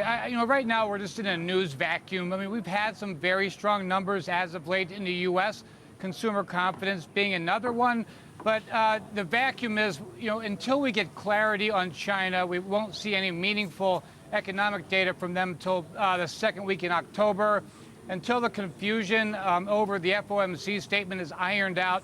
Right now we're just in a news vacuum. I mean, we've had some very strong numbers as of late in the U.S., consumer confidence being another one. But the vacuum is, until we get clarity on China, we won't see any meaningful economic data from them until the second week in October. Until the confusion over the FOMC statement is ironed out,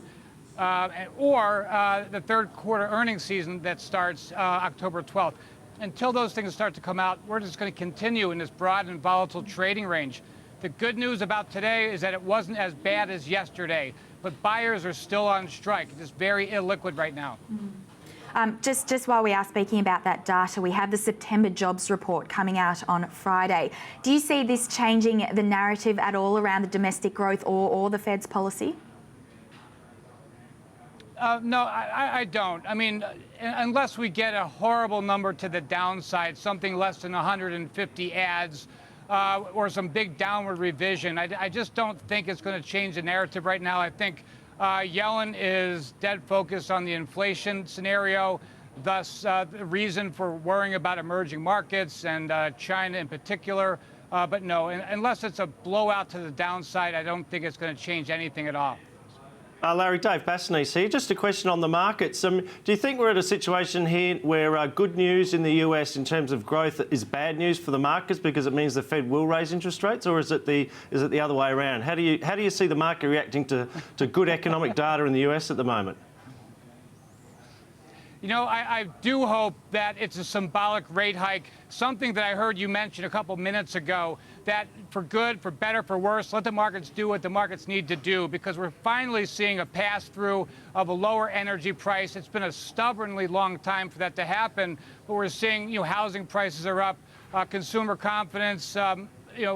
or the third quarter earnings season that starts October 12th. Until those things start to come out, we're just going to continue in this broad and volatile trading range. The good news about today is that it wasn't as bad as yesterday, but buyers are still on strike. It's very illiquid right now. Just while we are speaking about that data, we have the September jobs report coming out on Friday. Do you see this changing the narrative at all around the domestic growth or the Fed's policy? No, I don't. I mean, unless we get a horrible number to the downside, something less than 150 ads, or some big downward revision, I just don't think it's going to change the narrative right now. I think Yellen is dead focused on the inflation scenario, thus the reason for worrying about emerging markets and China in particular. But no, unless it's a blowout to the downside, I don't think it's going to change anything at all. Larry, Dave Bassanese here. Just a question on the markets. Do you think we're at a situation here where good news in the US in terms of growth is bad news for the markets because it means the Fed will raise interest rates, or is it the other way around? How do you see the market reacting to good economic data in the US at the moment? I do hope that it's a symbolic rate hike, something that I heard you mention a couple minutes ago, that for good, for better, for worse, let the markets do what the markets need to do, because we're finally seeing a pass-through of a lower energy price. It's been a stubbornly long time for that to happen, but we're seeing, housing prices are up, consumer confidence,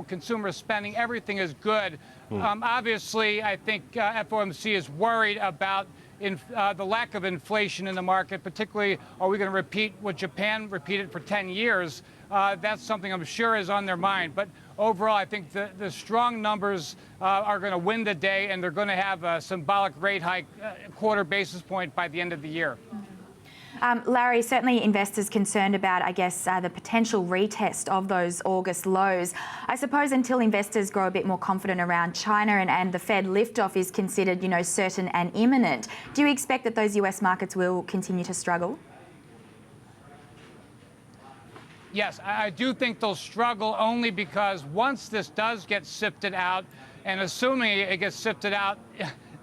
consumer spending, everything is good. Obviously, I think FOMC is worried about the lack of inflation in the market, particularly are we going to repeat what Japan repeated for 10 years? That's something I'm sure is on their mind. But overall, I think the strong numbers are going to win the day, and they're going to have a symbolic rate hike, a quarter basis point by the end of the year. Larry, certainly investors concerned about, I guess, the potential retest of those August lows. I suppose until investors grow a bit more confident around China and the Fed liftoff is considered, certain and imminent, do you expect that those US markets will continue to struggle? Yes, I do think they'll struggle only because once this does get sifted out, and assuming it gets sifted out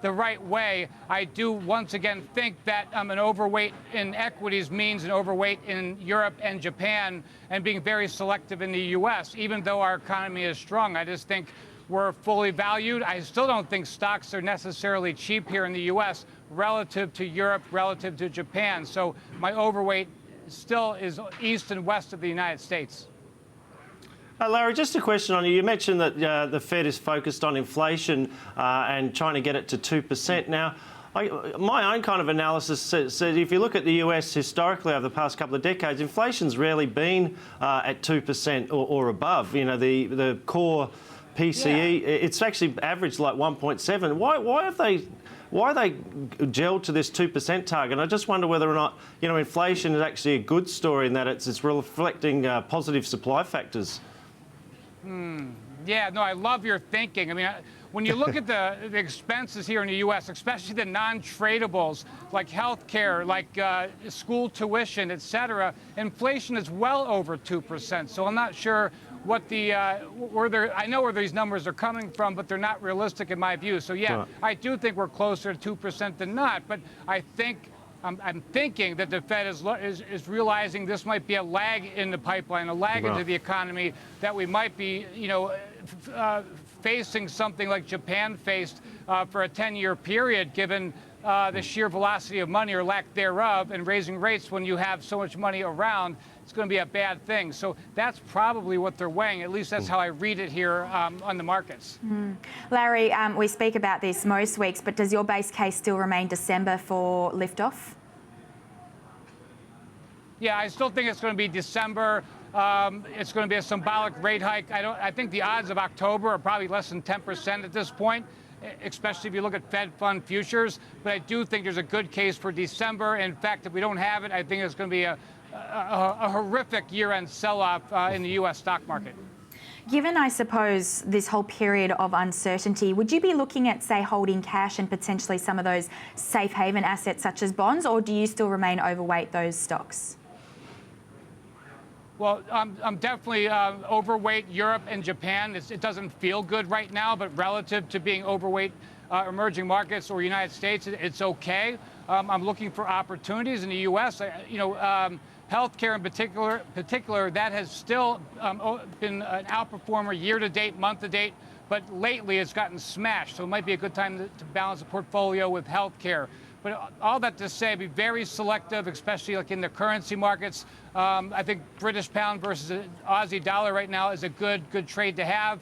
the right way, I do once again think that an overweight in equities means an overweight in Europe and Japan, and being very selective in the U.S. Even though our economy is strong, I just think we're fully valued. I still don't think stocks are necessarily cheap here in the U.S. relative to Europe, relative to Japan. So my overweight still is east and west of the United States. Larry, just a question on you. You mentioned that the Fed is focused on inflation and trying to get it to 2%. Now, my own kind of analysis says if you look at the US historically over the past couple of decades, inflation's rarely been at 2% or above. The core PCE, it's actually averaged like 1.7. Why are they gelled to this 2% target? And I just wonder whether or not, inflation is actually a good story in that it's reflecting positive supply factors. Yeah, no, I love your thinking. I mean, when you look at the expenses here in the U.S., especially the non-tradables like healthcare, like school tuition, et cetera, inflation is well over 2%. So I'm not sure what I know where these numbers are coming from, but they're not realistic in my view. So yeah, right. I do think we're closer to 2% than not, but I think I'm thinking that the Fed is realizing this might be a lag in the pipeline, a lag into the economy, that we might be, facing something like Japan faced for a 10-year period, given the sheer velocity of money or lack thereof, and raising rates when you have so much money around, it's going to be a bad thing. So that's probably what they're weighing. At least that's how I read it here on the markets. Larry, we speak about this most weeks, but does your base case still remain December for liftoff? Yeah, I still think it's going to be December. It's going to be a symbolic rate hike. I think the odds of October are probably less than 10% at this point, especially if you look at Fed fund futures. But I do think there's a good case for December. In fact, if we don't have it, I think it's going to be a horrific year-end sell-off in the U.S. stock market. Given, I suppose, this whole period of uncertainty, would you be looking at, say, holding cash and potentially some of those safe haven assets such as bonds, or do you still remain overweight those stocks? Well, I'm definitely overweight Europe and Japan. It doesn't feel good right now, but relative to being overweight emerging markets or United States, it's okay. I'm looking for opportunities in the U.S. Healthcare in particular, that has still been an outperformer year to date, month to date, but lately it's gotten smashed. So it might be a good time to balance the portfolio with healthcare. But all that to say, be very selective, especially like in the currency markets. I think British pound versus Aussie dollar right now is a good trade to have.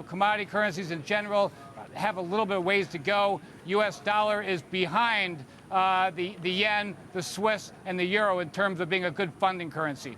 Commodity currencies in general have a little bit of ways to go. U.S. dollar is behind the yen, the Swiss, and the euro in terms of being a good funding currency.